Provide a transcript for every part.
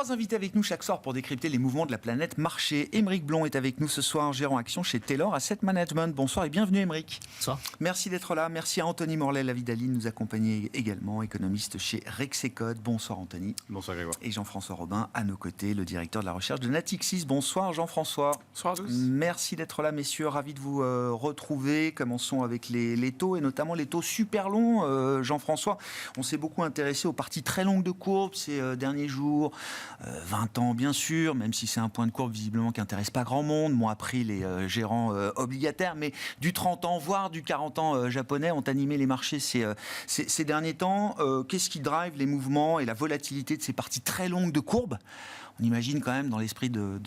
Trois invités avec nous chaque soir pour décrypter les mouvements de la planète marché. Émeric Blond est avec nous ce soir, gérant action chez Taylor Asset Management. Bonsoir et bienvenue Émeric. Bonsoir. Merci d'être là. Merci à Anthony Morlet-Lavidali de nous accompagner également, économiste chez Rexecode. Bonsoir Anthony. Bonsoir Grégoire. Et Jean-François Robin à nos côtés, le directeur de la recherche de Natixis. Bonsoir Jean-François. Bonsoir à tous. Merci d'être là messieurs, ravi de vous retrouver. Commençons avec les taux et notamment les taux super longs. Jean-François, on s'est beaucoup intéressé aux parties très longues de courbe ces derniers jours. 20 ans bien sûr, même si c'est un point de courbe visiblement qui n'intéresse pas grand monde, m'ont appris les gérants obligataires, mais du 30 ans, voire du 40 ans japonais ont animé les marchés ces derniers temps. Qu'est-ce qui drive les mouvements et la volatilité de ces parties très longues de courbe ? On imagine quand même dans l'esprit de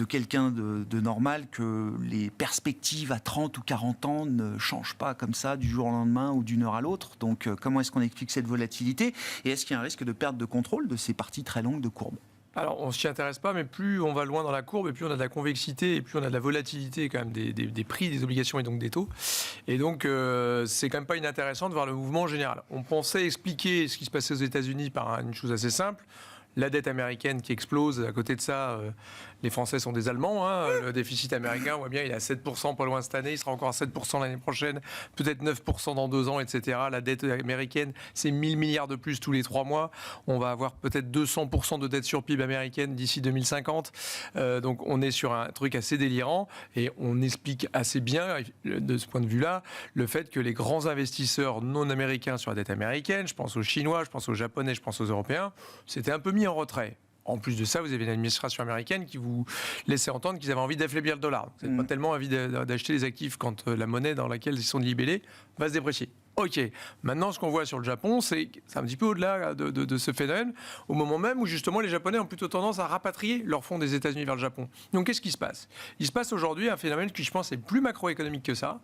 quelqu'un de normal que les perspectives à 30 ou 40 ans ne changent pas comme ça du jour au lendemain ou d'une heure à l'autre. Donc comment est-ce qu'on explique cette volatilité ? Et est-ce qu'il y a un risque de perte de contrôle de ces parties très longues de courbe ? Alors, on ne s'y intéresse pas, mais plus on va loin dans la courbe, et plus on a de la convexité, et plus on a de la volatilité quand même des prix, des obligations et donc des taux. Et donc, c'est quand même pas inintéressant de voir le mouvement général. On pensait expliquer ce qui se passait aux États-Unis par une chose assez simple. La dette américaine qui explose. À côté de ça, les Français sont des Allemands. Le déficit américain, on voit bien, il est à 7%, pas loin cette année. Il sera encore à 7% l'année prochaine, peut-être 9% dans 2 ans, etc. La dette américaine, c'est 1000 milliards de plus tous les 3 mois. On va avoir peut-être 200% de dette sur PIB américaine d'ici 2050. Donc, on est sur un truc assez délirant. Et on explique assez bien, de ce point de vue-là, le fait que les grands investisseurs non américains sur la dette américaine, je pense aux Chinois, je pense aux Japonais, je pense aux Européens, c'était un peu mis en retrait. En plus de ça, vous avez une administration américaine qui vous laissait entendre qu'ils avaient envie d'affaiblir le dollar. Vous n'avez pas tellement envie d'acheter les actifs quand la monnaie dans laquelle ils sont libellés va se déprécier. Ok, maintenant ce qu'on voit sur le Japon, c'est un petit peu au-delà de ce phénomène, au moment même où justement les Japonais ont plutôt tendance à rapatrier leurs fonds des États-Unis vers le Japon. Donc qu'est-ce qui se passe ? Il se passe aujourd'hui un phénomène qui je pense est plus macroéconomique que ça.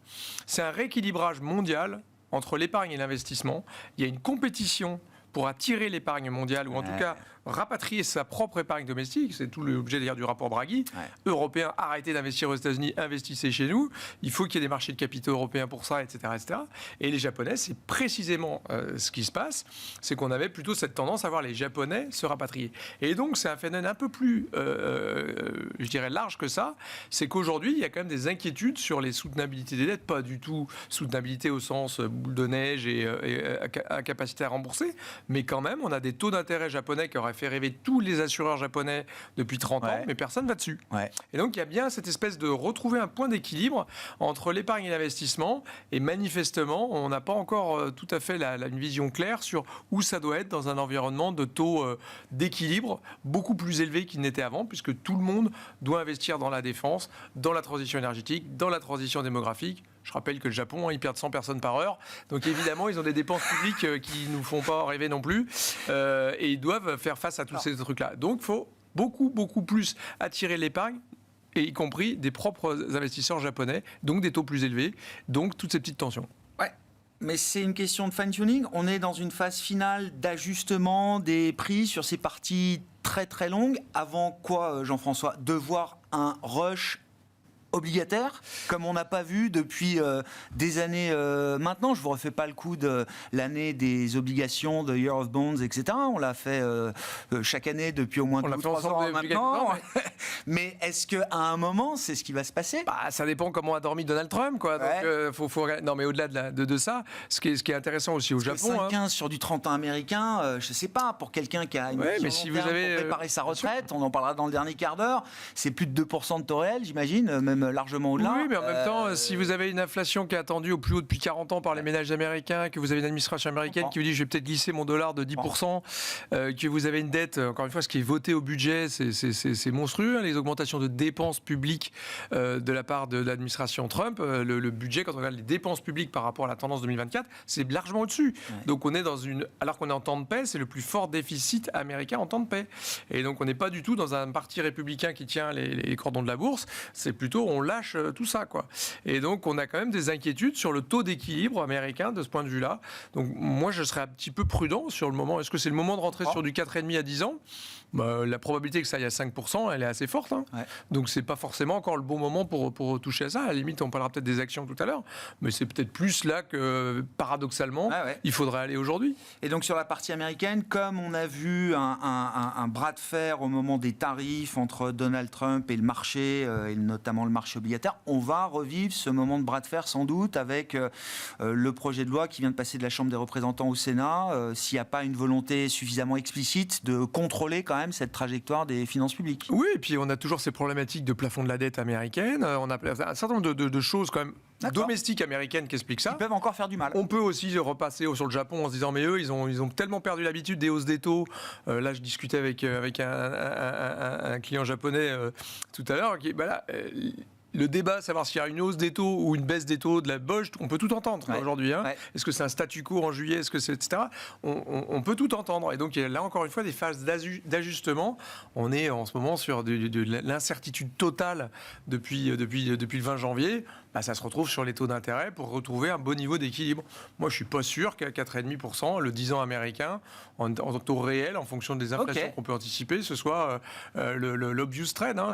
C'est un rééquilibrage mondial entre l'épargne et l'investissement. Il y a une compétition pour attirer l'épargne mondiale, ou en tout cas rapatrier sa propre épargne domestique. C'est tout l'objet d'ailleurs du rapport Draghi. Européens, arrêtez d'investir aux États-Unis, investissez chez nous. Il faut qu'il y ait des marchés de capitaux européens pour ça, etc. etc. Et les Japonais, c'est précisément ce qui se passe. C'est qu'on avait plutôt cette tendance à voir les Japonais se rapatrier. Et donc, c'est un phénomène un peu plus, je dirais, large que ça. C'est qu'aujourd'hui, il y a quand même des inquiétudes sur les soutenabilités des dettes. Pas du tout soutenabilité au sens boule de neige et incapacité à rembourser. Mais quand même, on a des taux d'intérêt japonais qui auraient fait rêver tous les assureurs japonais depuis 30 ans, mais personne ne va dessus. Et donc, il y a bien cette espèce de retrouver un point d'équilibre entre l'épargne et l'investissement. Et manifestement, on n'a pas encore tout à fait une vision claire sur où ça doit être dans un environnement de taux d'équilibre beaucoup plus élevé qu'il n'était avant, puisque tout le monde doit investir dans la défense, dans la transition énergétique, dans la transition démographique. Je rappelle que le Japon, ils perdent 100 personnes par heure. Donc évidemment, ils ont des dépenses publiques qui ne nous font pas rêver non plus. Et ils doivent faire face à tous ces trucs-là. Donc il faut beaucoup plus attirer l'épargne, et y compris des propres investisseurs japonais, donc des taux plus élevés, donc toutes ces petites tensions. Mais c'est une question de fine-tuning. On est dans une phase finale d'ajustement des prix sur ces parties très très longues. Avant quoi, Jean-François ? De voir un rush obligataire, comme on n'a pas vu depuis des années maintenant. Je ne vous refais pas le coup de l'année des obligations, de Year of Bonds, etc. On l'a fait chaque année depuis au moins 2 ou 3 ans maintenant. Mais est-ce qu'à un moment, c'est ce qui va se passer ? Ça dépend comment a dormi Donald Trump, quoi. Donc, non, mais au-delà de ça, ce qui est intéressant aussi au Japon... 5-15 sur du 30 ans américain, je ne sais pas, pour quelqu'un qui a une vision long terme pour préparer sa retraite, on en parlera dans le dernier quart d'heure, c'est plus de 2% de taux réel, j'imagine, même largement au-delà. Oui, mais en même temps, si vous avez une inflation qui est attendue au plus haut depuis 40 ans par les ménages américains, que vous avez une administration américaine qui vous dit je vais peut-être glisser mon dollar de 10%, que vous avez une dette, encore une fois, ce qui est voté au budget, c'est monstrueux, hein, les augmentations de dépenses publiques de la part de l'administration Trump, le budget, quand on regarde les dépenses publiques par rapport à la tendance 2024, c'est largement au-dessus. Donc on est alors qu'on est en temps de paix, c'est le plus fort déficit américain en temps de paix. Et donc on n'est pas du tout dans un parti républicain qui tient les cordons de la bourse, c'est plutôt jour on lâche tout ça, quoi. Et donc on a quand même des inquiétudes sur le taux d'équilibre américain de ce point de vue-là. Donc moi je serais un petit peu prudent sur le moment. Est-ce que c'est le moment de rentrer sur du 4,5 à 10 ans? La probabilité que ça aille à 5%, elle est assez forte. Hein. Ouais. Donc c'est pas forcément encore le bon moment pour toucher à ça. À la limite, on parlera peut-être des actions tout à l'heure, mais c'est peut-être plus là que paradoxalement, il faudrait aller aujourd'hui. Et donc sur la partie américaine, comme on a vu un bras de fer au moment des tarifs entre Donald Trump et le marché, et notamment le marché obligataire, on va revivre ce moment de bras de fer sans doute avec le projet de loi qui vient de passer de la Chambre des représentants au Sénat, s'il n'y a pas une volonté suffisamment explicite de contrôler quand même cette trajectoire des finances publiques. Oui, et puis on a toujours ces problématiques de plafond de la dette américaine. On a un certain nombre de choses quand même domestiques américaines qui expliquent ça. Ils peuvent encore faire du mal. On peut aussi repasser sur le Japon en se disant mais eux ils ont tellement perdu l'habitude des hausses des taux. Là je discutais avec un client japonais tout à l'heure qui le débat, savoir s'il y a une hausse des taux ou une baisse des taux de la BOJ, on peut tout entendre aujourd'hui. Hein. Ouais. Est-ce que c'est un statu quo en juillet, est-ce que c'est etc. On peut tout entendre. Et donc il y a là encore une fois des phases d'ajustement. On est en ce moment sur de l'incertitude totale depuis le 20 janvier. Ça se retrouve sur les taux d'intérêt pour retrouver un bon niveau d'équilibre. Moi, je ne suis pas sûr qu'à 4,5%, le 10 ans américain, en taux réel, en fonction des inflations qu'on peut anticiper, ce soit l'obvious trend. Hein.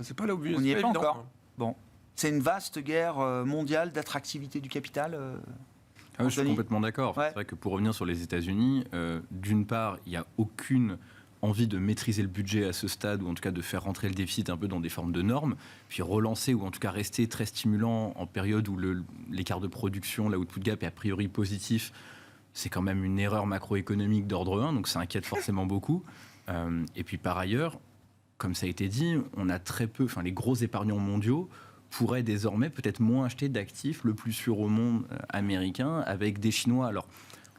C'est pas l'obvious. On n'y est pas encore. Bon. C'est une vaste guerre mondiale d'attractivité du capital. Je suis complètement d'accord. C'est vrai que pour revenir sur les États-Unis, d'une part, il n'y a aucune envie de maîtriser le budget à ce stade, ou en tout cas de faire rentrer le déficit un peu dans des formes de normes, puis relancer, ou en tout cas rester très stimulant en période où l'écart de production, l'output gap est a priori positif. C'est quand même une erreur macroéconomique d'ordre 1, donc ça inquiète forcément beaucoup. Et puis par ailleurs, comme ça a été dit, on a très peu, les gros épargnants mondiaux pourraient désormais peut-être moins acheter d'actifs le plus sûr au monde américain avec des Chinois. Alors,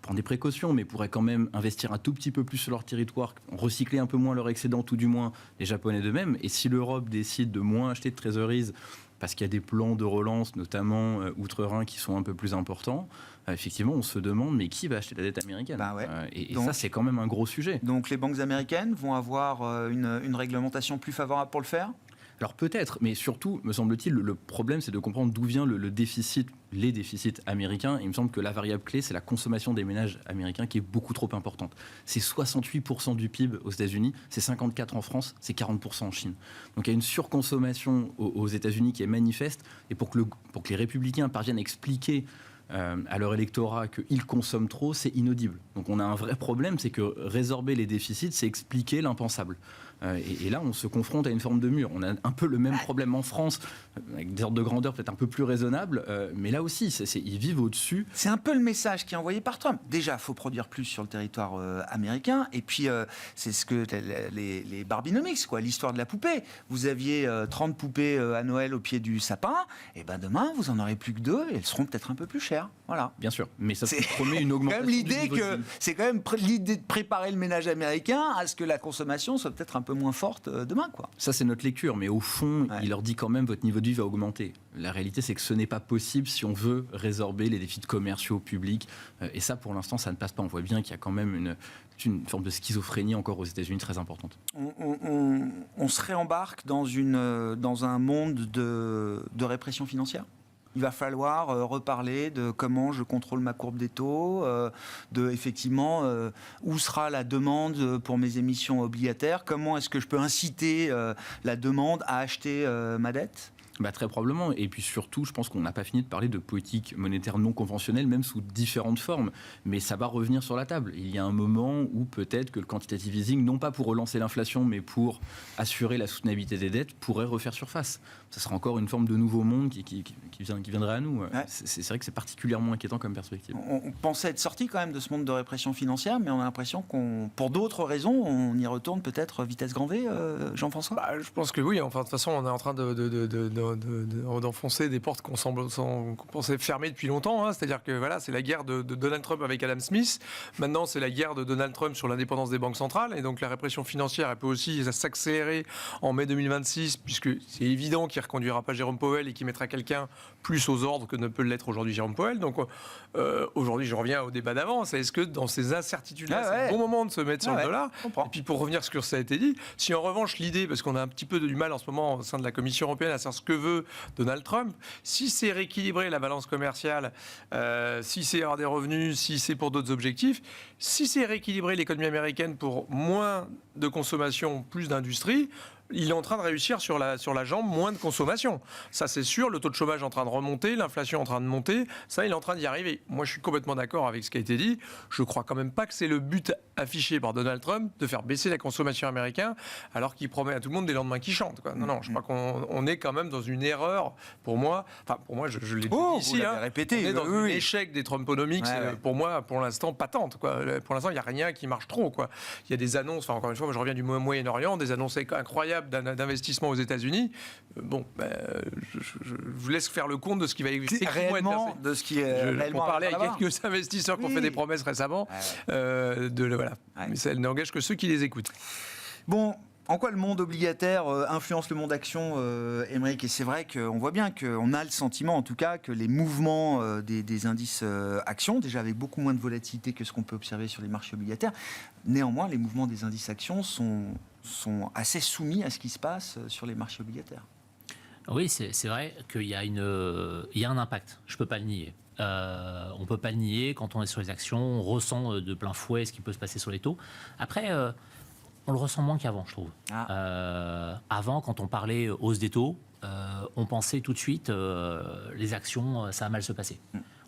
prendre des précautions, mais pourraient quand même investir un tout petit peu plus sur leur territoire, recycler un peu moins leur excédent, tout du moins les Japonais d'eux-mêmes. Et si l'Europe décide de moins acheter de treasuries, parce qu'il y a des plans de relance, notamment outre-Rhin, qui sont un peu plus importants, effectivement, on se demande, mais qui va acheter la dette américaine ? Et donc, ça, c'est quand même un gros sujet. Donc les banques américaines vont avoir une réglementation plus favorable pour le faire ? Alors peut-être, mais surtout, me semble-t-il, le problème, c'est de comprendre d'où vient le déficit, les déficits américains. Il me semble que la variable clé, c'est la consommation des ménages américains qui est beaucoup trop importante. C'est 68% du PIB aux États-Unis, c'est 54% en France, c'est 40% en Chine. Donc il y a une surconsommation aux États-Unis qui est manifeste. Et pour que les républicains parviennent à expliquer à leur électorat qu'ils consomment trop, c'est inaudible. Donc on a un vrai problème, c'est que résorber les déficits, c'est expliquer l'impensable. Et là, on se confronte à une forme de mur. On a un peu le même problème en France, avec des ordres de grandeur peut-être un peu plus raisonnables, mais là aussi, ils vivent au-dessus. C'est un peu le message qui est envoyé par Trump. Déjà, il faut produire plus sur le territoire américain, et puis c'est ce que les Barbinomics, l'histoire de la poupée. Vous aviez 30 poupées à Noël au pied du sapin, et demain, vous en aurez plus que 2, et elles seront peut-être un peu plus chères. Voilà. Bien sûr, mais ça promet une augmentation. C'est quand même l'idée de préparer le ménage américain à ce que la consommation soit peut-être un peu moins forte demain. Ça, c'est notre lecture, mais au fond, il leur dit quand même votre niveau de vie va augmenter. La réalité, c'est que ce n'est pas possible si on veut résorber les déficits commerciaux publics. Et ça, pour l'instant, ça ne passe pas. On voit bien qu'il y a quand même une forme de schizophrénie encore aux États-Unis très importante. On se réembarque dans un monde de répression financière ? Il va falloir reparler de comment je contrôle ma courbe des taux, effectivement où sera la demande pour mes émissions obligataires, comment est-ce que je peux inciter la demande à acheter ma dette ? Très probablement. Et puis surtout, je pense qu'on n'a pas fini de parler de politique monétaire non conventionnelle, même sous différentes formes. Mais ça va revenir sur la table. Il y a un moment où peut-être que le quantitative easing, non pas pour relancer l'inflation, mais pour assurer la soutenabilité des dettes, pourrait refaire surface. Ça sera encore une forme de nouveau monde qui viendrait à nous. Ouais. C'est vrai que c'est particulièrement inquiétant comme perspective. On pensait être sorti quand même de ce monde de répression financière, mais on a l'impression pour d'autres raisons, on y retourne peut-être vitesse grand V, Jean-François ? Je pense que oui. Enfin, de toute façon, on est en train d'enfoncer des portes qu'on pensait fermées depuis longtemps. Hein. C'est-à-dire que c'est la guerre de Donald Trump avec Adam Smith. Maintenant, c'est la guerre de Donald Trump sur l'indépendance des banques centrales. Et donc, la répression financière, elle peut aussi s'accélérer en mai 2026, puisque c'est évident qu'il ne reconduira pas Jérôme Powell et qu'il mettra quelqu'un plus aux ordres que ne peut l'être aujourd'hui Jérôme Powell. Donc, aujourd'hui, je reviens au débat d'avant. Est-ce que dans ces incertitudes-là, c'est le bon moment de se mettre sur le dollar ? Et puis, pour revenir sur ce que ça a été dit, si en revanche, l'idée, parce qu'on a un petit peu du mal en ce moment au sein de la Commission européenne à savoir ce que veut Donald Trump. Si c'est rééquilibrer la balance commerciale, si c'est avoir des revenus, si c'est pour d'autres objectifs, si c'est rééquilibrer l'économie américaine pour moins de consommation, plus d'industrie, il est en train de réussir sur la jambe, moins de consommation. Ça, c'est sûr. Le taux de chômage est en train de remonter, l'inflation est en train de monter. Ça, il est en train d'y arriver. Moi, je suis complètement d'accord avec ce qui a été dit. Je ne crois quand même pas que c'est le but affiché par Donald Trump de faire baisser la consommation américaine alors qu'il promet à tout le monde des lendemains qui chantent, quoi. Non, je crois qu'on est quand même dans une erreur, pour moi. Enfin, pour moi, je l'ai dit ici. Répété. On est dans un échec des Trumponomics, pour moi, pour l'instant, patente, quoi. Pour l'instant, il n'y a rien qui marche trop, quoi. Il y a des annonces, encore une fois, moi, je reviens du Moyen-Orient, des annonces incroyables d'investissement aux États-Unis. Je vous laisse faire le compte de ce qui va réellement être de ce qui est on parlait avec quelques investisseurs qui ont fait des promesses récemment. Mais ça n'engage que ceux qui les écoutent. Bon. En quoi le monde obligataire influence le monde action, Aymeric ? Et c'est vrai qu'on voit bien qu'on a le sentiment, en tout cas, que les mouvements des indices actions, déjà avec beaucoup moins de volatilité que ce qu'on peut observer sur les marchés obligataires, néanmoins, les mouvements des indices actions sont assez soumis à ce qui se passe sur les marchés obligataires. Oui, c'est vrai qu'il y a un impact. Je ne peux pas le nier. On ne peut pas le nier. Quand on est sur les actions, on ressent de plein fouet ce qui peut se passer sur les taux. Après, on le ressent moins qu'avant, je trouve. Avant, quand on parlait hausse des taux, on pensait tout de suite les actions, ça va mal se passer.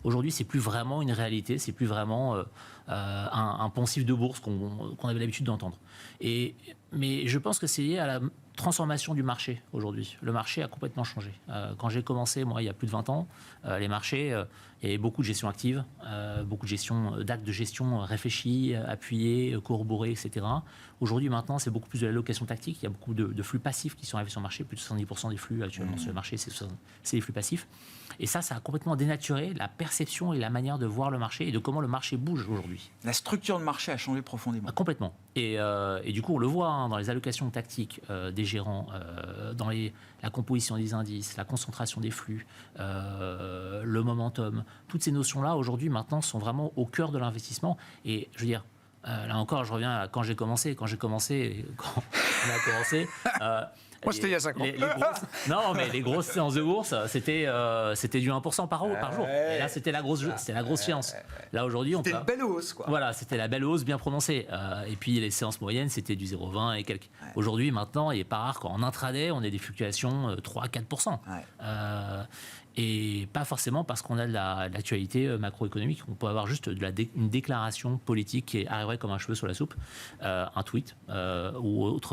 Aujourd'hui, c'est plus vraiment une réalité, c'est plus vraiment un poncif de bourse qu'on avait l'habitude d'entendre. Mais je pense que c'est lié à la transformation du marché aujourd'hui. Le marché a complètement changé. Quand j'ai commencé, moi, il y a plus de 20 ans, les marchés, il y avait beaucoup de gestion active, beaucoup d'actes de gestion réfléchis, appuyés, corroborés, etc. Aujourd'hui, maintenant, c'est beaucoup plus de l'allocation tactique. Il y a beaucoup de flux passifs qui sont arrivés sur le marché. Plus de 70% des flux actuellement sur le marché, c'est des flux passifs. Et ça a complètement dénaturé la perception et la manière de voir le marché et de comment le marché bouge aujourd'hui. La structure de marché a changé profondément. Complètement. Et du coup, on le voit dans les allocations tactiques des gérants, dans la composition des indices, la concentration des flux, le momentum. Toutes ces notions-là, aujourd'hui, maintenant, sont vraiment au cœur de l'investissement. Et je veux dire, là encore, je reviens à quand on a commencé. Moi, c'était il y a 5 ans. Non, mais les grosses séances de bourse, c'était du 1% par jour. Et là, c'était la grosse séance. Là, aujourd'hui, c'était une belle hausse, quoi. Voilà, c'était la belle hausse bien prononcée. Et puis, les séances moyennes, c'était du 0,20 et quelques. Aujourd'hui, maintenant, il n'est pas rare qu'en intraday, on ait des fluctuations 3-4%. Et pas forcément parce qu'on a de l'actualité macroéconomique. On peut avoir juste une déclaration politique qui arriverait comme un cheveu sur la soupe, un tweet ou autre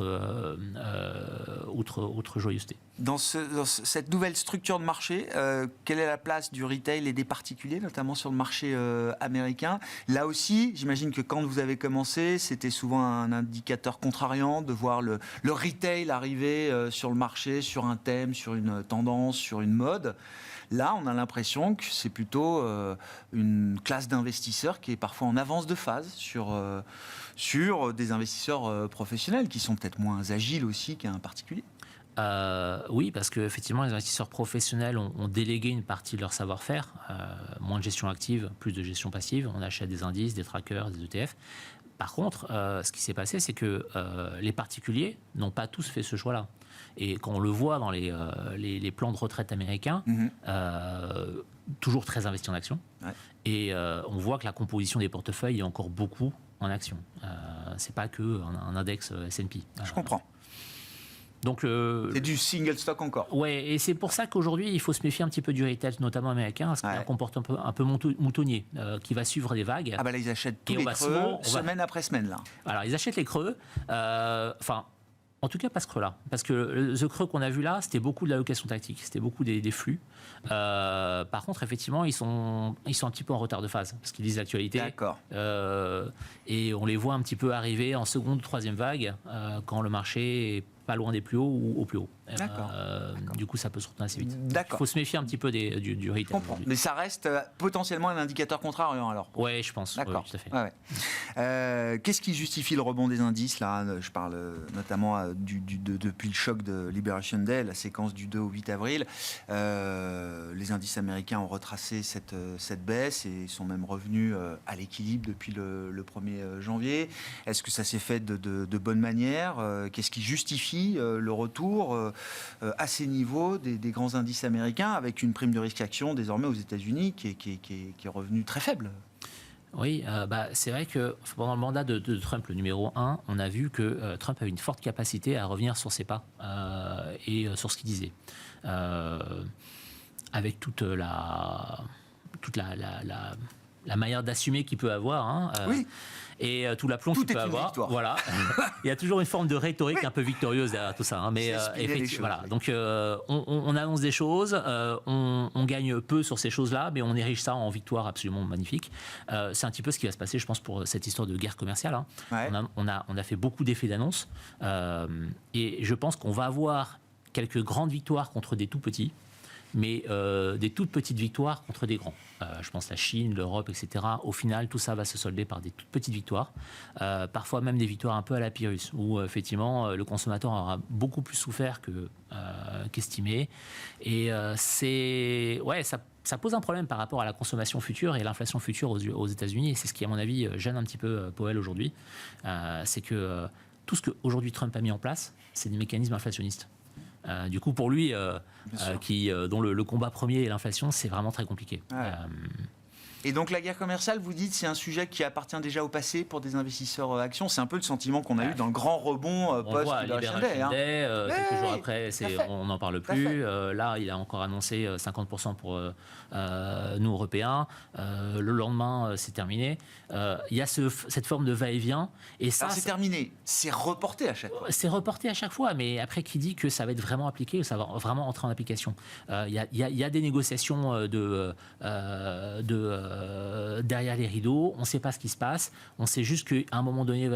joyeuseté. Dans cette nouvelle structure de marché, quelle est la place du retail et des particuliers, notamment sur le marché américain ? Là aussi, j'imagine que quand vous avez commencé, c'était souvent un indicateur contrariant de voir le retail arriver sur le marché, sur un thème, sur une tendance, sur une mode. Là, on a l'impression que c'est plutôt une classe d'investisseurs qui est parfois en avance de phase sur des investisseurs professionnels qui sont peut-être moins agiles aussi qu'un particulier. Oui, parce qu'effectivement, les investisseurs professionnels ont délégué une partie de leur savoir-faire. Moins de gestion active, plus de gestion passive. On achète des indices, des trackers, des ETF. Par contre, ce qui s'est passé, c'est que les particuliers n'ont pas tous fait ce choix-là. Et quand on le voit dans les plans de retraite américains, toujours très investis en actions. Et on voit que la composition des portefeuilles est encore beaucoup en actions. C'est pas qu'un index S&P. Je comprends. Donc c'est du single stock encore. Ouais, et c'est pour ça qu'aujourd'hui, il faut se méfier un petit peu du retail, notamment américain, parce qu'il y a un comportement un peu moutonnier, qui va suivre des vagues. Ah bah là, ils achètent tous les creux, semaine après semaine, là. Alors, ils achètent les creux, en tout cas, pas ce creux-là. Parce que ce creux qu'on a vu là, c'était beaucoup de l'allocation tactique, c'était beaucoup des flux. Par contre, effectivement, ils sont un petit peu en retard de phase, parce qu'ils lisent l'actualité. D'accord. Et on les voit un petit peu arriver en seconde ou troisième vague, quand le marché est pas loin des plus hauts ou au plus haut. D'accord. Du coup, ça peut se retourner assez vite. D'accord. Il faut se méfier un petit peu du retail. Mais ça reste potentiellement un indicateur contrariant alors. Oui, je pense. D'accord. Oui, tout à fait. Qu'est-ce qui justifie le rebond des indices là ? Je parle notamment depuis le choc de Liberation Day, la séquence du 2 au 8 avril. Les indices américains ont retracé cette baisse et sont même revenus à l'équilibre depuis le 1er janvier. Est-ce que ça s'est fait de bonne manière ? Qu'est-ce qui justifie le retour ? à ces niveaux des grands indices américains, avec une prime de risque action désormais aux États-Unis qui est revenue très faible. Oui, c'est vrai que pendant le mandat de Trump, le numéro 1, on a vu que Trump avait une forte capacité à revenir sur ses pas et sur ce qu'il disait. Avec toute la manière d'assumer qu'il peut avoir. Oui. Et tout l'aplomb qu'il peut avoir. Voilà. Il y a toujours une forme de rhétorique un peu victorieuse derrière tout ça. Mais effectivement, voilà. Donc on annonce des choses, on gagne peu sur ces choses-là, mais on érige ça en victoire absolument magnifique. C'est un petit peu ce qui va se passer, je pense, pour cette histoire de guerre commerciale. Ouais. On a fait beaucoup d'effets d'annonce, et je pense qu'on va avoir quelques grandes victoires contre des tout petits, mais des toutes petites victoires contre des grands. Je pense la Chine, l'Europe, etc. Au final, tout ça va se solder par des toutes petites victoires, parfois même des victoires un peu à la Pyrrhus, où effectivement le consommateur aura beaucoup plus souffert qu'estimé. Et ça pose un problème par rapport à la consommation future et l'inflation future aux États-Unis. Et c'est ce qui, à mon avis, gêne un petit peu Powell aujourd'hui. C'est que tout ce qu'aujourd'hui Trump a mis en place, c'est des mécanismes inflationnistes. Du coup, pour lui, dont le combat premier est l'inflation, c'est vraiment très compliqué. Ouais. Et donc la guerre commerciale, vous dites, c'est un sujet qui appartient déjà au passé pour des investisseurs actions. C'est un peu le sentiment qu'on a eu dans le grand rebond post-Liberation Day. Quelques jours après, on n'en parle plus. Là, il a encore annoncé 50% pour nous, Européens. Le lendemain, c'est terminé. Il y a cette forme de va-et-vient. Et ça, c'est terminé. C'est reporté à chaque fois. C'est reporté à chaque fois. Mais après, qui dit que ça va être vraiment appliqué ou ça va vraiment entrer en application? Il y a des négociations derrière les rideaux, on ne sait pas ce qui se passe, on sait juste qu'à un moment donné,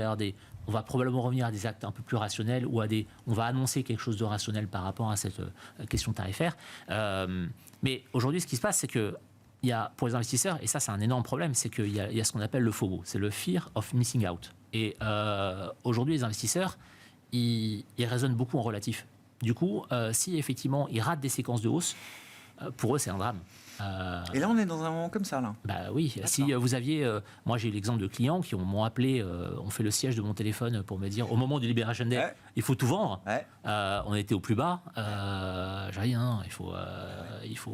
on va probablement revenir à des actes un peu plus rationnels ou on va annoncer quelque chose de rationnel par rapport à cette question tarifaire. Mais aujourd'hui, ce qui se passe, c'est que pour les investisseurs, et ça c'est un énorme problème, c'est qu'il y a ce qu'on appelle le FOMO, c'est le Fear of Missing Out. Et aujourd'hui, les investisseurs, ils raisonnent beaucoup en relatif. Du coup, si effectivement ils ratent des séquences de hausse, pour eux c'est un drame. Et là, on est dans un moment comme ça, là. Oui. D'accord. Si vous aviez... moi, j'ai eu l'exemple de clients qui m'ont appelé, ont fait le siège de mon téléphone pour me dire, au moment du Liberation Day, il faut tout vendre. Ouais. On était au plus bas. J'ai dit, non, il faut...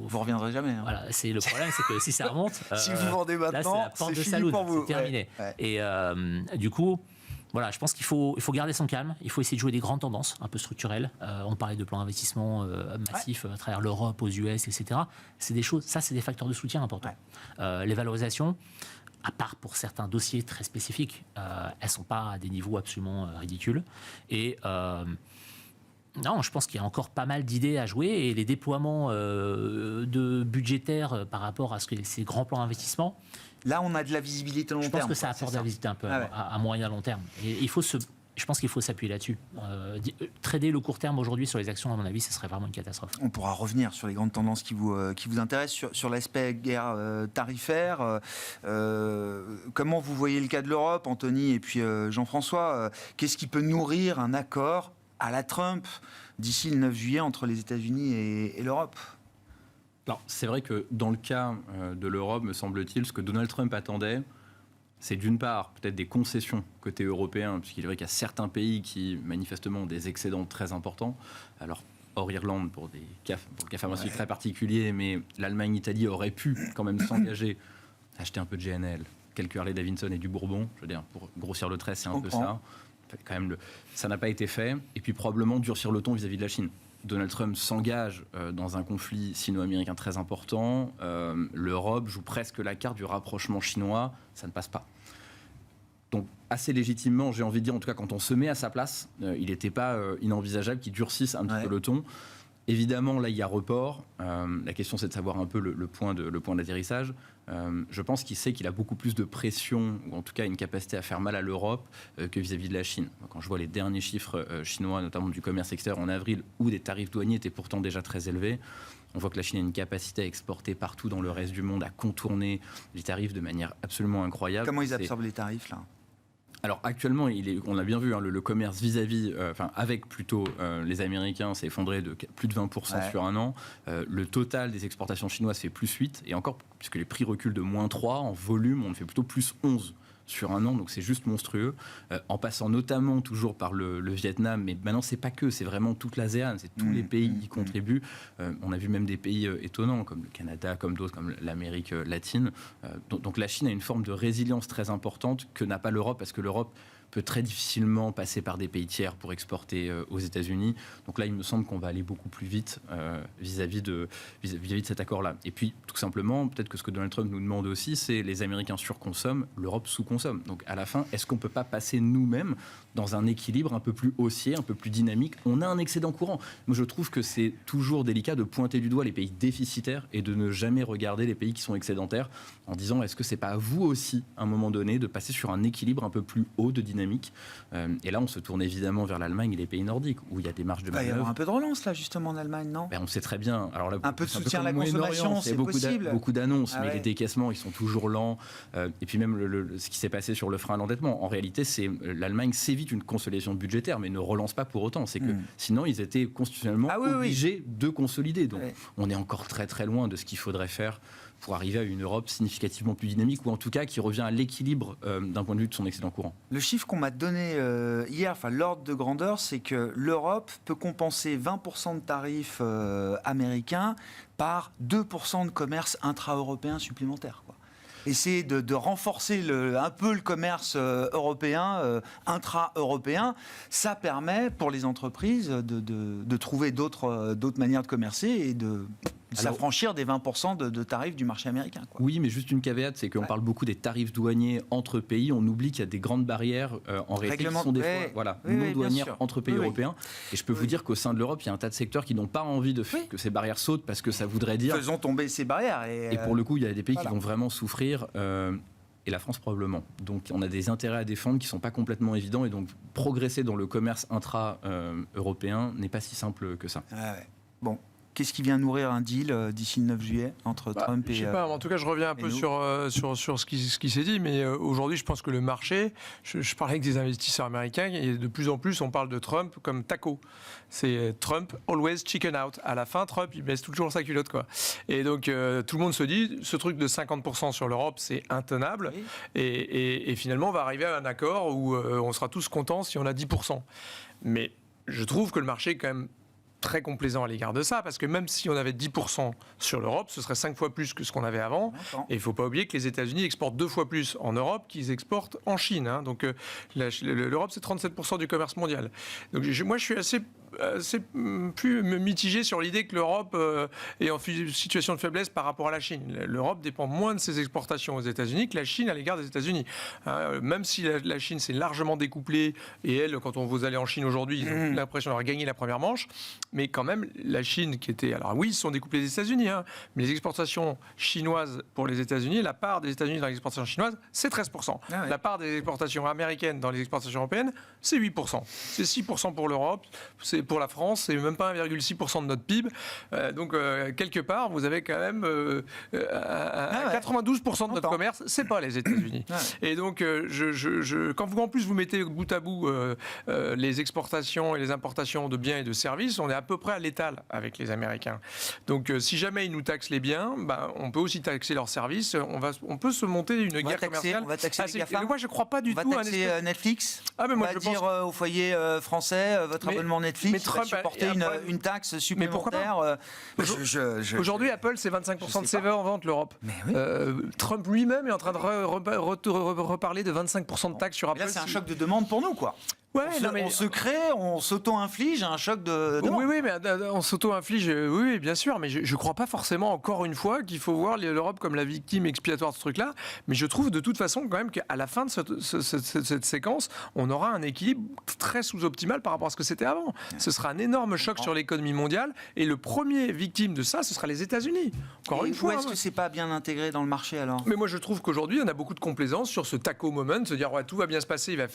Vous reviendrez jamais. Hein. Voilà, le problème, c'est que si ça remonte... si vous vendez maintenant, c'est fini pour vous. C'est terminé. Ouais. Et du coup... Voilà, je pense qu'il faut garder son calme. Il faut essayer de jouer des grandes tendances, un peu structurelles. On parlait de plans d'investissement massifs à travers l'Europe, aux US, etc. C'est des choses, ça, c'est des facteurs de soutien importants. Les valorisations, à part pour certains dossiers très spécifiques, elles ne sont pas à des niveaux absolument ridicules. Et non, je pense qu'il y a encore pas mal d'idées à jouer. Et les déploiements budgétaires par rapport à ces grands plans d'investissement, là, on a de la visibilité long terme. Je pense que ça apporte de la visibilité un peu à moyen long terme. Et je pense qu'il faut s'appuyer là-dessus. Trader le court terme aujourd'hui sur les actions, à mon avis, ce serait vraiment une catastrophe. On pourra revenir sur les grandes tendances qui vous intéressent, sur l'aspect guerre tarifaire. Comment vous voyez le cas de l'Europe, Anthony et puis Jean-François? Qu'est-ce qui peut nourrir un accord à la Trump d'ici le 9 juillet entre les États-Unis et l'Europe? Alors, c'est vrai que dans le cas de l'Europe, me semble-t-il, ce que Donald Trump attendait, c'est d'une part peut-être des concessions côté européen, puisqu'il est vrai qu'il y a certains pays qui manifestement ont des excédents très importants. Alors, hors Irlande, pour le cas pharmaceutique très particulier, mais l'Allemagne, l'Italie auraient pu quand même s'engager à acheter un peu de GNL, quelques Harley Davidson et du Bourbon. Je veux dire, pour grossir le trait, c'est un peu ça. Quand même, ça n'a pas été fait. Et puis probablement durcir le ton vis-à-vis de la Chine. Donald Trump s'engage dans un conflit sino-américain très important. L'Europe joue presque la carte du rapprochement chinois. Ça ne passe pas. Donc, assez légitimement, j'ai envie de dire, en tout cas, quand on se met à sa place, il n'était pas inenvisageable qu'il durcisse un petit peu le ton. Évidemment, là, il y a report. La question, c'est de savoir un peu le point d'atterrissage. Je pense qu'il sait qu'il a beaucoup plus de pression, ou en tout cas une capacité à faire mal à l'Europe que vis-à-vis de la Chine. Quand je vois les derniers chiffres chinois, notamment du commerce extérieur en avril, où des tarifs douaniers étaient pourtant déjà très élevés, on voit que la Chine a une capacité à exporter partout dans le reste du monde, à contourner les tarifs de manière absolument incroyable. Comment ils absorbent les tarifs, là ? Alors actuellement, on a bien vu, le commerce avec plutôt les Américains s'est effondré de plus de 20% sur un an. Le total des exportations chinoises fait plus 8, et encore, puisque les prix reculent de moins 3, en volume, on fait plutôt plus 11 sur un an, donc c'est juste monstrueux, en passant notamment toujours par le Vietnam, mais maintenant c'est pas que, c'est vraiment toute l'ASEAN, c'est tous les pays qui contribuent. On a vu même des pays étonnants, comme le Canada, comme d'autres, comme l'Amérique latine. Donc la Chine a une forme de résilience très importante que n'a pas l'Europe, parce que l'Europe peut très difficilement passer par des pays tiers pour exporter aux États-Unis. Donc là, il me semble qu'on va aller beaucoup plus vite vis-à-vis de cet accord-là. Et puis, tout simplement, peut-être que ce que Donald Trump nous demande aussi, c'est les Américains surconsomment, l'Europe sous-consomme. Donc à la fin, est-ce qu'on ne peut pas passer nous-mêmes dans un équilibre un peu plus haussier, un peu plus dynamique? On a un excédent courant. Moi, je trouve que c'est toujours délicat de pointer du doigt les pays déficitaires et de ne jamais regarder les pays qui sont excédentaires en disant, est-ce que c'est pas à vous aussi, à un moment donné, de passer sur un équilibre un peu plus haut de dynamique? Et là, on se tourne évidemment vers l'Allemagne et les pays nordiques, où il y a des marges de manœuvre. Il va y avoir un peu de relance, là, justement, en Allemagne, non? On sait très bien. Alors là, un peu de soutien à la consommation, c'est possible. Beaucoup d'annonces, mais les décaissements, ils sont toujours lents. Et puis même ce qui s'est passé sur le frein à l'endettement, en réalité, l'Allemagne s'évite une consolidation budgétaire, mais ne relance pas pour autant. C'est que sinon, ils étaient constitutionnellement obligés de consolider. Donc, on est encore très très loin de ce qu'il faudrait faire pour arriver à une Europe significativement plus dynamique, ou en tout cas qui revient à l'équilibre d'un point de vue de son excédent courant. Le chiffre qu'on m'a donné hier, l'ordre de grandeur, c'est que l'Europe peut compenser 20% de tarifs américains par 2% de commerce intra-européen supplémentaire, quoi. Essayer de renforcer un peu le commerce européen, intra-européen, ça permet pour les entreprises de trouver d'autres manières de commercer et de s'affranchir des 20% de tarifs du marché américain, quoi. Oui, mais juste une caveat, c'est qu'on parle beaucoup des tarifs douaniers entre pays. On oublie qu'il y a des grandes barrières en réalité qui sont des fois non douanières entre pays européens. Et je peux vous dire qu'au sein de l'Europe, il y a un tas de secteurs qui n'ont pas envie que ces barrières sautent, parce que ça voudrait dire... Faisons tomber ces barrières. Et pour le coup, il y a des pays qui vont vraiment souffrir. Et la France probablement. Donc on a des intérêts à défendre qui ne sont pas complètement évidents, et donc progresser dans le commerce intra-européen n'est pas si simple que ça. Bon. Qu'est-ce qui vient nourrir un deal d'ici le 9 juillet entre Trump et... Je ne sais pas, en tout cas je reviens un peu sur ce qui s'est dit, mais aujourd'hui je pense que le marché, je parlais avec des investisseurs américains, et de plus en plus on parle de Trump comme taco. C'est Trump, always chicken out. À la fin, Trump, il baisse toujours sa culotte, quoi. Et donc tout le monde se dit, ce truc de 50% sur l'Europe, c'est intenable, et finalement on va arriver à un accord où on sera tous contents si on a 10%. Mais je trouve que le marché est quand même très complaisant à l'égard de ça, parce que même si on avait 10% sur l'Europe, ce serait 5 fois plus que ce qu'on avait avant. Et il ne faut pas oublier que les États-Unis exportent 2 fois plus en Europe qu'ils exportent en Chine, hein. Donc l'Europe, c'est 37% du commerce mondial. Donc moi, je suis assez plus mitigé sur l'idée que l'Europe est en situation de faiblesse par rapport à la Chine. L'Europe dépend moins de ses exportations aux États-Unis que la Chine à l'égard des États-Unis. Même si la Chine s'est largement découplée, et elle, quand vous allez en Chine aujourd'hui, ils ont l'impression d'avoir gagné la première manche, mais quand même, la Chine qui était... Alors oui, ils se sont découplés des États-Unis, hein, mais les exportations chinoises pour les États-Unis, la part des États-Unis dans les exportations chinoises, c'est 13%. La part des exportations américaines dans les exportations européennes, c'est 8%. C'est 6% pour l'Europe, c'est pour la France, c'est même pas 1,6% de notre PIB. Donc, quelque part, vous avez quand même 92% de notre commerce, c'est pas les États-Unis. Et donc, quand vous, en plus, vous mettez bout à bout les exportations et les importations de biens et de services, on est à peu près à l'étal avec les Américains. Donc, si jamais ils nous taxent les biens, on peut aussi taxer leurs services. On peut se monter une guerre commerciale. On va taxer les GAFAM. Moi, je crois pas du tout. On va taxer Netflix. Mais moi, on va dire au foyer français, votre abonnement Netflix va supporter une taxe supplémentaire. Aujourd'hui, Apple, c'est 25% de ses ventes, l'Europe. Trump lui-même est en train de reparler de 25% de taxes sur Apple. Là, c'est un choc de demande pour nous, quoi. On se crée, on s'auto-inflige un choc de demande. Oui, mais on s'auto-inflige, oui, bien sûr, mais je ne crois pas forcément, encore une fois, qu'il faut voir l'Europe comme la victime expiatoire de ce truc-là, mais je trouve de toute façon quand même qu'à la fin de cette séquence, on aura un équilibre très sous-optimal par rapport à ce que c'était avant. Ce sera un énorme choc sur l'économie mondiale, et le premier victime de ça, ce sera les États-Unis. Encore une fois. Où est-ce que c'est pas bien intégré dans le marché, alors ? Mais moi, je trouve qu'aujourd'hui, on a beaucoup de complaisance sur ce taco moment, se dire, tout va bien se passer, il va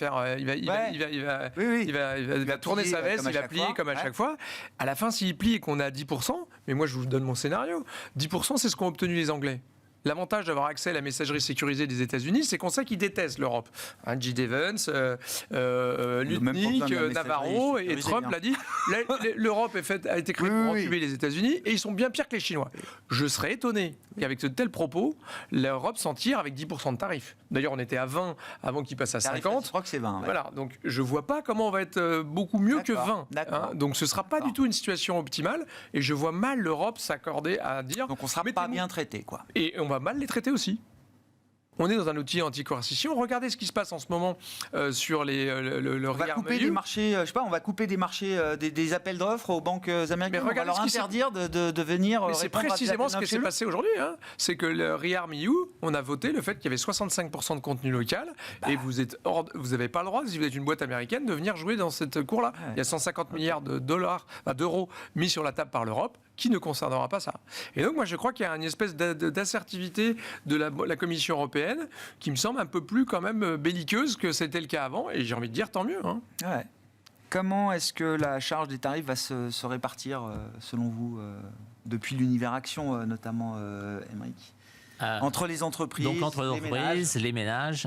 tourner sa veste, il va plier comme à chaque fois. À la fin, s'il plie et qu'on a 10%, mais moi je vous donne mon scénario, 10% c'est ce qu'ont obtenu les Anglais. L'avantage d'avoir accès à la messagerie sécurisée des États-Unis, c'est qu'on sait qu'ils détestent l'Europe. J. Evans, Lutnick, Navarro et Trump l'a dit. L'Europe a été créée pour entuber les États-Unis et ils sont bien pires que les Chinois. Je serais étonné qu'avec de tels propos, l'Europe s'en tire avec 10% de tarifs. D'ailleurs, on était à 20 avant qu'il passe à 50. Je crois que c'est 20. Ouais. Voilà, donc je ne vois pas comment on va être beaucoup mieux que 20. Donc ce ne sera pas du tout une situation optimale et je vois mal l'Europe s'accorder à dire... Donc on ne sera pas bien traité, quoi. Et on va mal les traiter aussi. On est dans un outil anti-coercition. Regardez ce qui se passe en ce moment sur le on va couper des marchés, je sais pas, on va couper des marchés, des appels d'offres aux banques américaines. On va leur interdire de venir. Mais c'est précisément ce qui s'est passé aujourd'hui. Hein. C'est que le ReArm EU, on a voté le fait qu'il y avait 65% de contenu local et vous n'avez pas le droit, si vous êtes une boîte américaine, de venir jouer dans cette cour-là. Ouais. Il y a 150 milliards d'euros mis sur la table par l'Europe, qui ne concernera pas ça. Et donc moi je crois qu'il y a une espèce d'assertivité de la Commission européenne qui me semble un peu plus quand même belliqueuse que c'était le cas avant, et j'ai envie de dire tant mieux. Hein. Ouais. Comment est-ce que la charge des tarifs va se répartir selon vous depuis l'univers action notamment, Aymeric, entre les entreprises, donc entre les ménages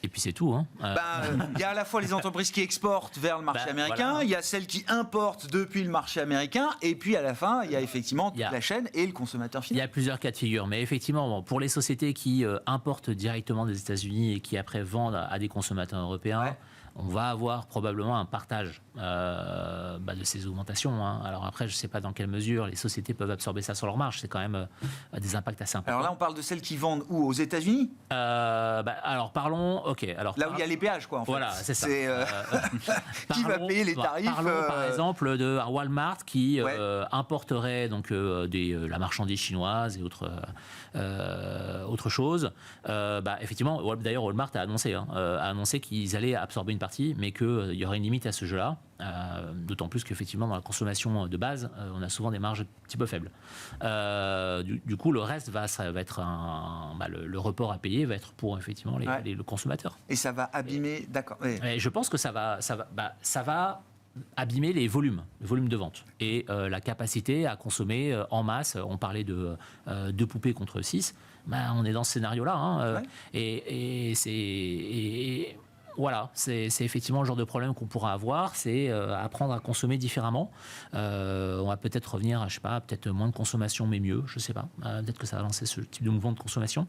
et puis c'est tout. Il y a à la fois les entreprises qui exportent vers le marché américain, voilà. Il y a celles qui importent depuis le marché américain, et puis à la fin, il y a effectivement toute la chaîne et le consommateur final. Il y a plusieurs cas de figure, mais effectivement, pour les sociétés qui importent directement des États-Unis et qui après vendent à des consommateurs européens, on va avoir probablement un partage de ces augmentations. Hein. Alors après, je ne sais pas dans quelle mesure les sociétés peuvent absorber ça sur leur marge. C'est quand même des impacts assez importants. Alors là, on parle de celles qui vendent où ? Aux États-Unis ? Alors parlons. Ok. Alors là où il y a les péages, quoi. En fait. Voilà, c'est ça. Qui va payer les tarifs ? Parlons par exemple de Walmart qui importerait donc la marchandise chinoise et autre chose. Effectivement, d'ailleurs, Walmart a annoncé qu'ils allaient absorber une partie, mais qu'il y aurait une limite à ce jeu-là. D'autant plus qu'effectivement, dans la consommation de base, on a souvent des marges un petit peu faibles. Du coup, le reste va être le report à payer va être pour effectivement le consommateur. Et ça va abîmer, d'accord. Et je pense que ça va abîmer les volumes de vente et la capacité à consommer en masse. On parlait de 2 poupées contre 6. On est dans ce scénario-là. Voilà, c'est effectivement le genre de problème qu'on pourra avoir, c'est apprendre à consommer différemment. On va peut-être revenir, je sais pas, peut-être moins de consommation, mais mieux, je sais pas. Peut-être que ça va lancer ce type de mouvement de consommation.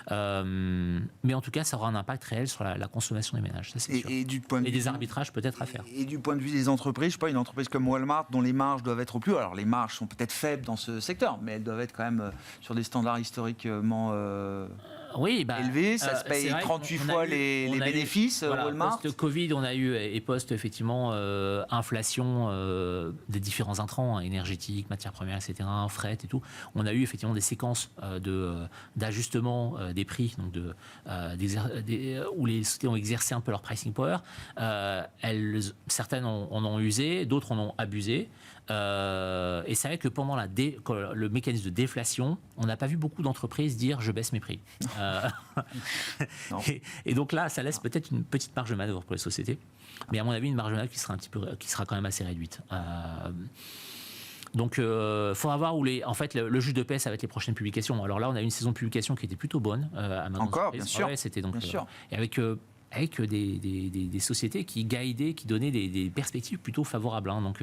Mais en tout cas, ça aura un impact réel sur la consommation des ménages, ça c'est sûr. Et des arbitrages peut-être à faire. Et du point de vue des entreprises, je sais pas, une entreprise comme Walmart, dont les marges doivent être au plus haut. Alors les marges sont peut-être faibles dans ce secteur, mais elles doivent être quand même sur des standards historiquement... élevé, ça se paye 38 fois les bénéfices, Walmart. Post-Covid, on a eu, et post-effectivement, inflation des différents intrants, énergétiques, matières premières, etc., fret et tout. On a eu effectivement des séquences d'ajustement des prix, donc où les sociétés ont exercé un peu leur pricing power. Certaines en ont usé, d'autres en ont abusé. Et c'est vrai que pendant le mécanisme de déflation, on n'a pas vu beaucoup d'entreprises dire je baisse mes prix. Et donc là, ça laisse peut-être une petite marge de manœuvre pour les sociétés, mais à mon avis une marge de manœuvre qui sera quand même assez réduite. Donc, il faudra voir où le juge de paix, ça va être les prochaines publications. Alors là, on a eu une saison de publication qui était plutôt bonne. Encore, bien sûr. C'était donc, bien sûr. Et avec des sociétés qui guidaient, qui donnaient des perspectives plutôt favorables. Hein, donc,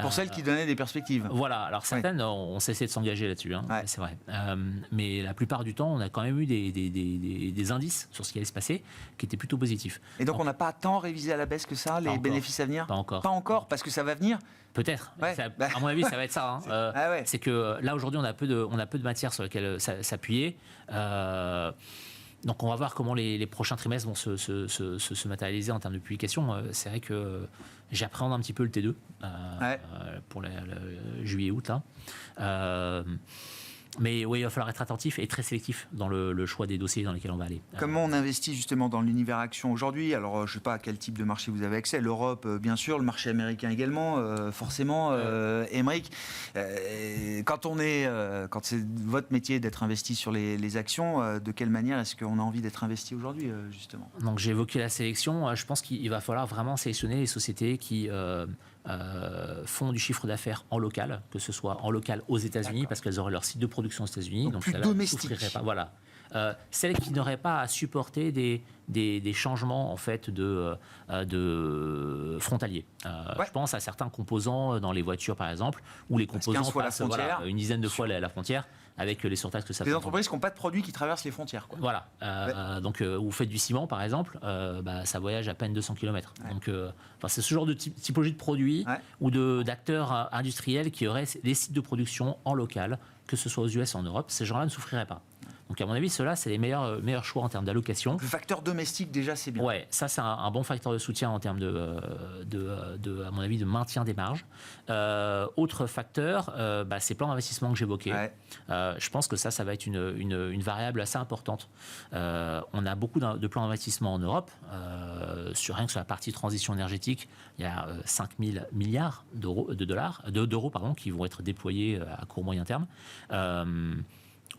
pour celles qui donnaient des perspectives. Voilà, alors certaines ont cessé de s'engager là-dessus, c'est vrai. Mais la plupart du temps, on a quand même eu des indices sur ce qui allait se passer qui étaient plutôt positifs. Et donc on n'a pas tant révisé à la baisse que ça, les bénéfices à venir ? Pas encore. Pas encore, parce que ça va venir ? Peut-être. À mon avis, ça va être ça. C'est que là, aujourd'hui, on a peu de matière sur laquelle s'appuyer. Donc on va voir comment les prochains trimestres vont se matérialiser en termes de publication. C'est vrai que j'appréhende un petit peu le T2 pour le juillet-août. Mais oui, il va falloir être attentif et très sélectif dans le choix des dossiers dans lesquels on va aller. Comment on investit justement dans l'univers action aujourd'hui ? Alors, je ne sais pas à quel type de marché vous avez accès. L'Europe, bien sûr, le marché américain également, forcément. Aymeric, quand c'est votre métier d'être investi sur les actions, de quelle manière est-ce qu'on a envie d'être investi aujourd'hui, justement ? Donc, j'ai évoqué la sélection. Je pense qu'il va falloir vraiment sélectionner les sociétés qui font du chiffre d'affaires en local, que ce soit en local aux États-Unis, parce qu'elles auraient leur site de production aux États-Unis. Donc plus domestique. Pas, voilà. Celles qui n'auraient pas à supporter des changements en fait de frontaliers. Je pense à certains composants dans les voitures par exemple, où les composants passent une dizaine de fois la frontière, avec les surtaxes que ça fait. Des entreprises qui n'ont pas de produits qui traversent les frontières. Quoi. Voilà. Donc, vous faites du ciment, par exemple, ça voyage à peine 200 km. Ouais. Donc, c'est ce genre de typologie de produits ou d'acteurs industriels qui auraient des sites de production en local, que ce soit aux US ou en Europe. Ces gens-là ne souffriraient pas. Donc, à mon avis, ceux-là, c'est les meilleurs choix en termes d'allocation. Le facteur domestique, déjà, c'est bien. Ouais, ça, c'est un bon facteur de soutien en termes à mon avis, de maintien des marges. Autre facteur, ces plans d'investissement que j'évoquais. Ouais. Je pense que ça va être une variable assez importante. On a beaucoup de plans d'investissement en Europe. Rien que sur la partie transition énergétique, il y a 5 000 milliards d'euros qui vont être déployés à court moyen terme.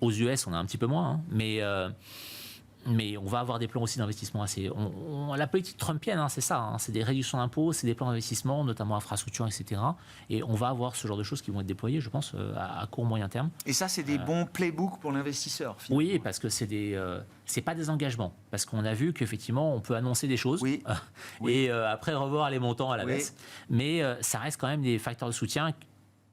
Aux US, on a un petit peu moins, mais on va avoir des plans aussi d'investissement assez... la politique trumpienne, c'est ça, c'est des réductions d'impôts, c'est des plans d'investissement, notamment infrastructures, etc. Et on va avoir ce genre de choses qui vont être déployées, je pense, à court, moyen terme. Et ça, c'est des bons playbooks pour l'investisseur, finalement. Oui, parce que c'est pas des engagements. Parce qu'on a vu qu'effectivement, on peut annoncer des choses et après revoir les montants à la baisse. Mais ça reste quand même des facteurs de soutien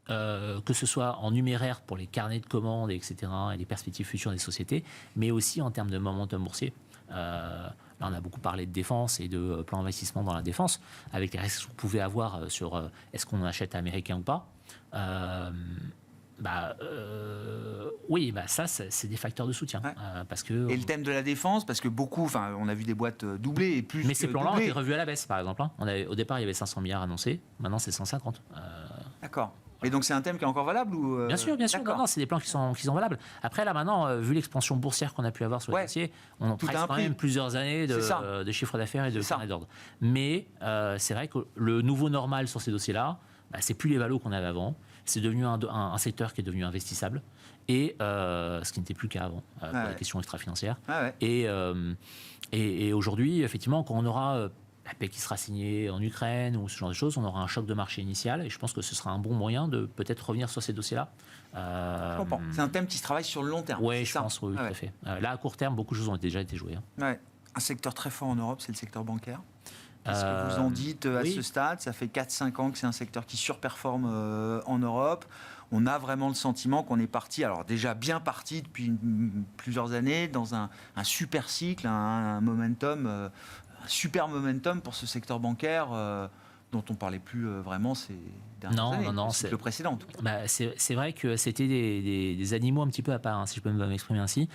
que ce soit en numéraire pour les carnets de commandes, etc., et les perspectives futures des sociétés, mais aussi en termes de momentum boursier. Là, on a beaucoup parlé de défense et de plan d'investissement dans la défense, avec les risques qu'on pouvait avoir sur est-ce qu'on achète américain ou pas. Ça, c'est des facteurs de soutien. Parce que, et le thème de la défense, parce que beaucoup, on a vu des boîtes doublées et plus. Mais ces plans-là ont été revus à la baisse, par exemple. Au départ, il y avait 500 milliards annoncés, maintenant c'est 150. D'accord. Et donc c'est un thème qui est encore valable ou Bien sûr. Non, c'est des plans qui sont valables. Après, là maintenant, vu l'expansion boursière qu'on a pu avoir sur le dossier, on trace quand même plusieurs années de chiffre d'affaires et de carnet d'ordre. Mais c'est vrai que le nouveau normal sur ces dossiers-là, c'est plus les valos qu'on avait avant. C'est devenu un secteur qui est devenu investissable. Et ce qui n'était plus le cas avant, pour les questions extra-financières. Et aujourd'hui, effectivement, quand on aura la paix qui sera signée en Ukraine ou ce genre de choses, on aura un choc de marché initial et je pense que ce sera un bon moyen de peut-être revenir sur ces dossiers-là. Je comprends. C'est un thème qui se travaille sur le long terme. Oui, je pense, tout à fait. Là, à court terme, beaucoup de choses ont déjà été jouées. Un secteur très fort en Europe, c'est le secteur bancaire. Qu'est-ce que vous en dites à ce stade? Ça fait 4-5 ans que c'est un secteur qui surperforme en Europe. On a vraiment le sentiment qu'on est parti, alors déjà bien parti depuis plusieurs années, dans un super cycle, un momentum... un super momentum pour ce secteur bancaire dont on ne parlait plus vraiment ces dernières années. Non, c'est le précédent. C'est vrai que c'était des animaux un petit peu à part, si je peux m'exprimer ainsi,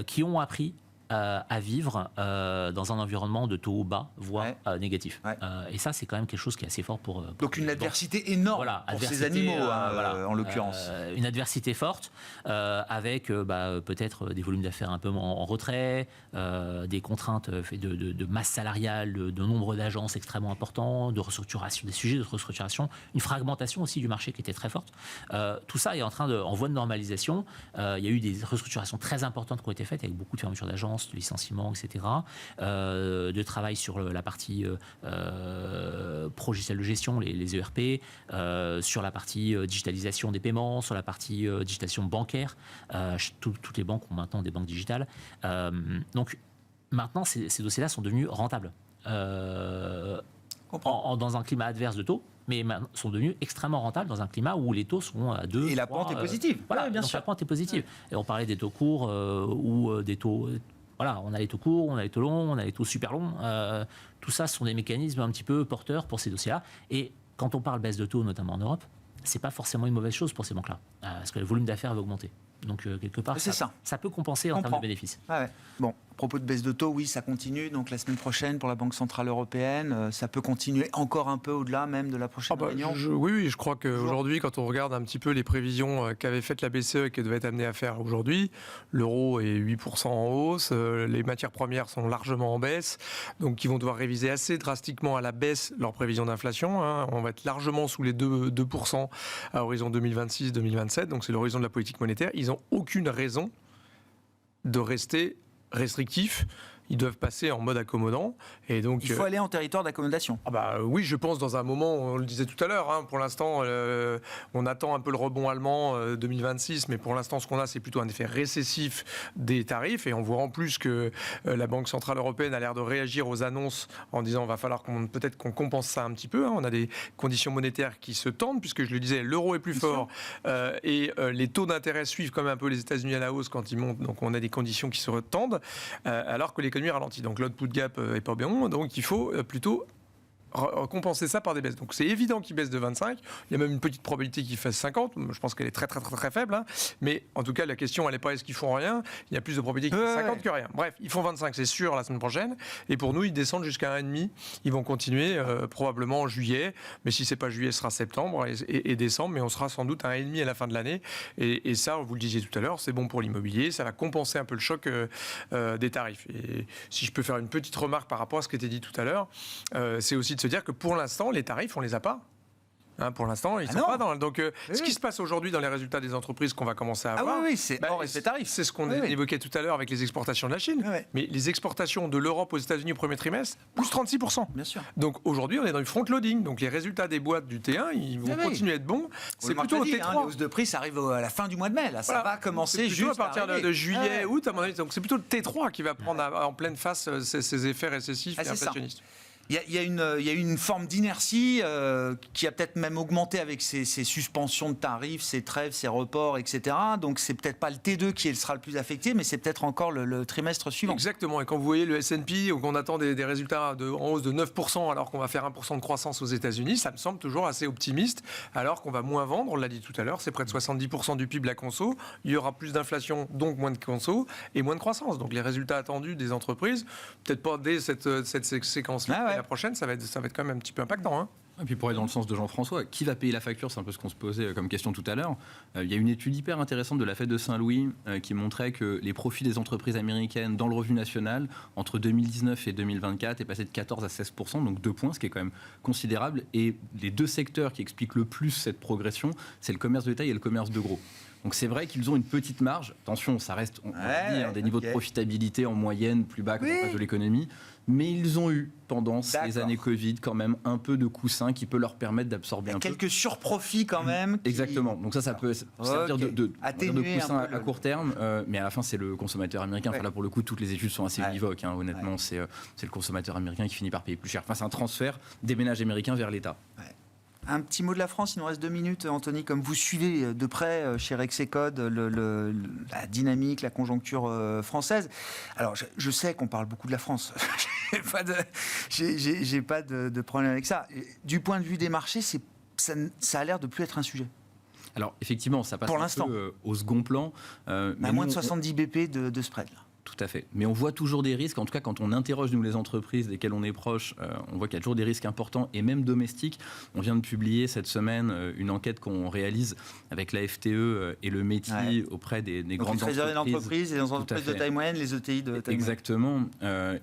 qui ont appris à vivre dans un environnement de taux bas, voire négatif. Et ça, c'est quand même quelque chose qui est assez fort pour... Donc une adversité énorme pour ces animaux, en l'occurrence. Une adversité forte, avec peut-être des volumes d'affaires un peu en retrait, des contraintes de masse salariale, de nombre d'agences extrêmement importants, de restructuration, des sujets de restructuration, une fragmentation aussi du marché qui était très forte. Tout ça est en voie de normalisation. Il y a eu des restructurations très importantes qui ont été faites, avec beaucoup de fermetures d'agences, de licenciements, etc. De travail sur la partie logiciel de gestion, les ERP, sur la partie digitalisation des paiements, sur la partie digitalisation bancaire. Toutes les banques ont maintenant des banques digitales. Donc maintenant, ces dossiers-là sont devenus rentables. Dans un climat adverse de taux, mais sont devenus extrêmement rentables dans un climat où les taux sont à 2. Et la pente est positive. Voilà, bien sûr. La pente est positive. Et on parlait des taux courts ou des taux... Voilà, on a les taux courts, on a les taux longs, on a les taux super longs. Tout ça sont des mécanismes un petit peu porteurs pour ces dossiers-là. Et quand on parle baisse de taux, notamment en Europe, c'est pas forcément une mauvaise chose pour ces banques-là, parce que le volume d'affaires va augmenter. Donc quelque part, ça peut compenser en termes de bénéfices. Bon, à propos de baisse de taux, oui, ça continue. Donc la semaine prochaine, pour la Banque Centrale Européenne, ça peut continuer encore un peu au-deldelà même de la prochaine réunion. Oui, je crois qu'aujourd'hui, quand on regarde un petit peu les prévisions qu'avait faites la BCE et qu'elle devait être amenée à faire aujourd'hui, l'euro est 8% en hausse, les matières premières sont largement en baisse, donc ils vont devoir réviser assez drastiquement à la baisse leurs prévisions d'inflation. On va être largement sous les 2% à horizon 2026-2027, donc c'est l'horizon de la politique monétaire. Ils n'ont aucune raison de rester restrictifs ils doivent passer en mode accommodant. Et donc, il faut aller en territoire d'accommodation. Oui, je pense dans un moment, on le disait tout à l'heure, hein, pour l'instant, on attend un peu le rebond allemand 2026, mais pour l'instant, ce qu'on a, c'est plutôt un effet récessif des tarifs. Et on voit en plus que la Banque Centrale Européenne a l'air de réagir aux annonces en disant va falloir peut-être qu'on compense ça un petit peu. Hein. On a des conditions monétaires qui se tendent, puisque je le disais, l'euro est plus fort et les taux d'intérêt suivent quand même un peu les États-Unis à la hausse quand ils montent. Donc on a des conditions qui se retendent, alors que l'économie ralentit. Donc l'output gap est pas bien. Donc il faut plutôt compenser ça par des baisses. Donc c'est évident qu'il baisse de 25. Il y a même une petite probabilité qu'il fasse 50. Je pense qu'elle est très très très très faible. Hein. Mais en tout cas, la question, elle n'est pas est-ce qu'ils font rien. Il y a plus de probabilité qu'ils fassent 50 que rien. Bref, ils font 25, c'est sûr, la semaine prochaine. Et pour nous, ils descendent jusqu'à 1,5. Ils vont continuer probablement en juillet. Mais si c'est pas juillet, ce sera septembre et décembre. Mais on sera sans doute à 1,5 à la fin de l'année. Et ça, vous le disiez tout à l'heure, c'est bon pour l'immobilier. Ça va compenser un peu le choc des tarifs. Et si je peux faire une petite remarque par rapport à ce qui était dit tout à l'heure, c'est aussi de se dire que pour l'instant, les tarifs, on les a pas. Hein, pour l'instant, ils sont pas dans. Donc, ce qui se passe aujourd'hui dans les résultats des entreprises qu'on va commencer à avoir, c'est hors effet tarif. C'est ce qu'on évoquait tout à l'heure avec les exportations de la Chine. Mais les exportations de l'Europe aux États-Unis au premier trimestre, plus 36%. Bien sûr. Donc aujourd'hui, on est dans une front-loading. Donc les résultats des boîtes du T1, ils vont continuer à être bons. C'est plutôt au T3. Les hausses de prix, ça arrive à la fin du mois de mai. Là, ça va commencer juste à partir de juillet, août, à mon avis. Donc c'est plutôt le T3 qui va prendre en pleine face ces effets récessifs et inflationnistes. Il y a une forme d'inertie qui a peut-être même augmenté avec ces suspensions de tarifs, ces trêves, ces reports, etc. Donc c'est peut-être pas le T2 qui sera le plus affecté, mais c'est peut-être encore le trimestre suivant. Exactement. Et quand vous voyez le S&P, où on attend des résultats en hausse de 9%, alors qu'on va faire 1% de croissance aux États-Unis, ça me semble toujours assez optimiste, alors qu'on va moins vendre. On l'a dit tout à l'heure, c'est près de 70% du PIB la conso. Il y aura plus d'inflation, donc moins de conso et moins de croissance. Donc les résultats attendus des entreprises, peut-être pas dès cette séquence-là. La prochaine, ça va être quand même un petit peu impactant. Hein. Et puis pour aller dans le sens de Jean-François, qui va payer la facture? C'est un peu ce qu'on se posait comme question tout à l'heure. Il y a une étude hyper intéressante de la Fed de Saint-Louis qui montrait que les profits des entreprises américaines dans le revenu national entre 2019 et 2024 est passé de 14 à 16%, donc 2 points, ce qui est quand même considérable. Et les deux secteurs qui expliquent le plus cette progression, c'est le commerce de détail et le commerce de gros. Donc c'est vrai qu'ils ont une petite marge. Attention, ça reste des niveaux de profitabilité en moyenne plus bas que le reste de l'économie. Mais ils ont eu, pendant ces années Covid, quand même un peu de coussin qui peut leur permettre d'absorber un peu. Quelques surprofits quand même. Exactement. Donc ça peut servir de coussin à court terme. Mais à la fin, c'est le consommateur américain. Enfin, là, pour le coup, toutes les études sont assez univoques. Hein, honnêtement, c'est le consommateur américain qui finit par payer plus cher. Enfin, c'est un transfert des ménages américains vers l'État. Un petit mot de la France, il nous reste 2 minutes. Anthony, comme vous suivez de près chez Rexecode la dynamique, la conjoncture française. Alors, je sais qu'on parle beaucoup de la France. J'ai pas de problème avec ça. Du point de vue des marchés, ça a l'air de plus être un sujet. Alors, effectivement, ça passe un peu au second plan. À moins de 70 BP de spread, là. Tout à fait. Mais on voit toujours des risques. En tout cas, quand on interroge, nous, les entreprises desquelles on est proche, on voit qu'il y a toujours des risques importants et même domestiques. On vient de publier cette semaine une enquête qu'on réalise avec la FTE et le métier auprès des grandes entreprises. Et les entreprises de taille moyenne, les ETI de taille moyenne. Exactement.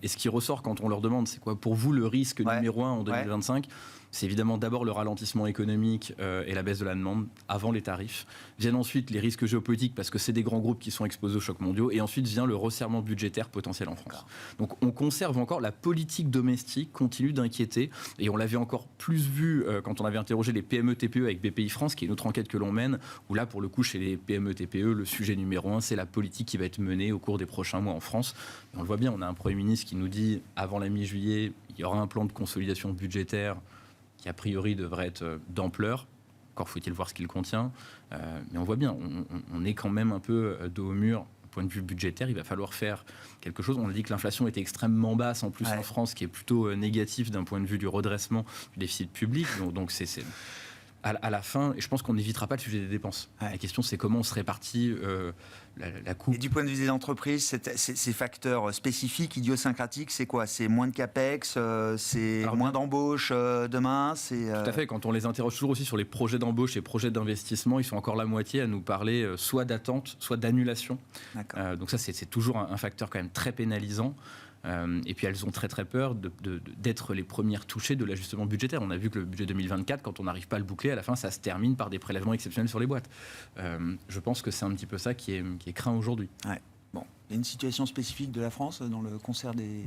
Et ce qui ressort quand on leur demande, c'est quoi pour vous le risque numéro 1 en 2025 ? C'est évidemment d'abord le ralentissement économique et la baisse de la demande avant les tarifs. Viennent ensuite les risques géopolitiques parce que c'est des grands groupes qui sont exposés aux chocs mondiaux. Et ensuite vient le resserrement budgétaire potentiel en France. Donc on conserve encore la politique domestique continue d'inquiéter. Et on l'avait encore plus vu quand on avait interrogé les PME-TPE avec BPI France, qui est une autre enquête que l'on mène, où là pour le coup chez les PME-TPE, le sujet numéro 1, c'est la politique qui va être menée au cours des prochains mois en France. Et on le voit bien, on a un Premier ministre qui nous dit avant la mi-juillet, il y aura un plan de consolidation budgétaire qui a priori devrait être d'ampleur. Encore faut-il voir ce qu'il contient. Mais on voit bien, on est quand même un peu dos au mur. Point de vue budgétaire, il va falloir faire quelque chose. On a dit que l'inflation était extrêmement basse en plus en France, qui est plutôt négatif d'un point de vue du redressement du déficit public. Donc c'est à la fin, et je pense qu'on n'évitera pas le sujet des dépenses. La question, c'est comment on se répartit la coupe. Et du point de vue des entreprises, ces facteurs spécifiques, idiosyncratiques, c'est quoi? C'est moins de capex, c'est moins d'embauche demain, c'est Tout à fait. Quand on les interroge toujours aussi sur les projets d'embauche et projets d'investissement, ils sont encore la moitié à nous parler soit d'attente, soit d'annulation. Donc ça, c'est toujours un facteur quand même très pénalisant. Et puis elles ont très très peur d'être les premières touchées de l'ajustement budgétaire. On a vu que le budget 2024, quand on n'arrive pas à le boucler, à la fin ça se termine par des prélèvements exceptionnels sur les boîtes. Je pense que c'est un petit peu ça qui est craint aujourd'hui. Bon, il y a une situation spécifique de la France dans le concert des...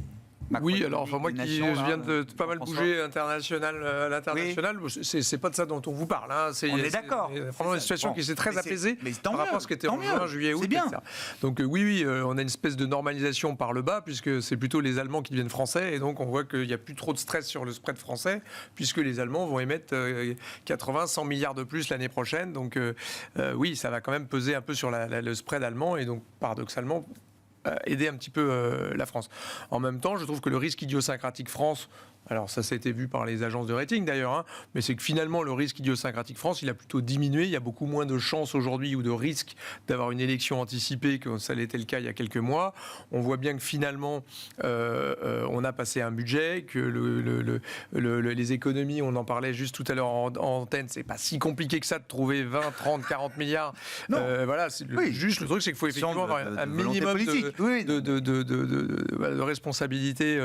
Oui, alors moi qui viens de pas mal bouger à l'international, oui. C'est pas de ça dont on vous parle. Hein. On est d'accord. C'est vraiment une situation qui s'est très apaisée par rapport à ce qui était en juin, juillet, août. Bien. Etc. Donc oui, on a une espèce de normalisation par le bas, puisque c'est plutôt les Allemands qui deviennent français, et donc on voit qu'il n'y a plus trop de stress sur le spread français, puisque les Allemands vont émettre 80, 100 milliards de plus l'année prochaine. Donc oui, ça va quand même peser un peu sur le spread allemand, et donc paradoxalement aider un petit peu la France. En même temps, je trouve que le risque idiosyncratique France, alors ça a été vu par les agences de rating d'ailleurs, hein, mais c'est que finalement le risque idiosyncratique France, il a plutôt diminué. Il y a beaucoup moins de chances aujourd'hui ou de risques d'avoir une élection anticipée que ça l'était le cas il y a quelques mois. On voit bien que finalement on a passé un budget, que les économies, on en parlait juste tout à l'heure en antenne, c'est pas si compliqué que ça de trouver 20, 30, 40 milliards. Voilà, juste le truc, c'est qu'il faut effectivement avoir un minimum de responsabilité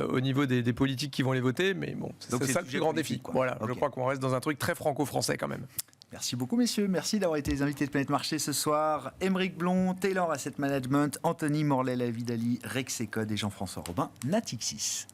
au niveau des politiques qui vont les voter, mais bon, c'est ça le plus grand défi. Voilà, okay. Je crois qu'on reste dans un truc très franco-français quand même. Merci beaucoup, messieurs. Merci d'avoir été les invités de Planète Marché ce soir. Aymeric Blond, Taylor Asset Management, Anthony Morlet-Lavidali, Rexecode et Jean-François Robin, Natixis.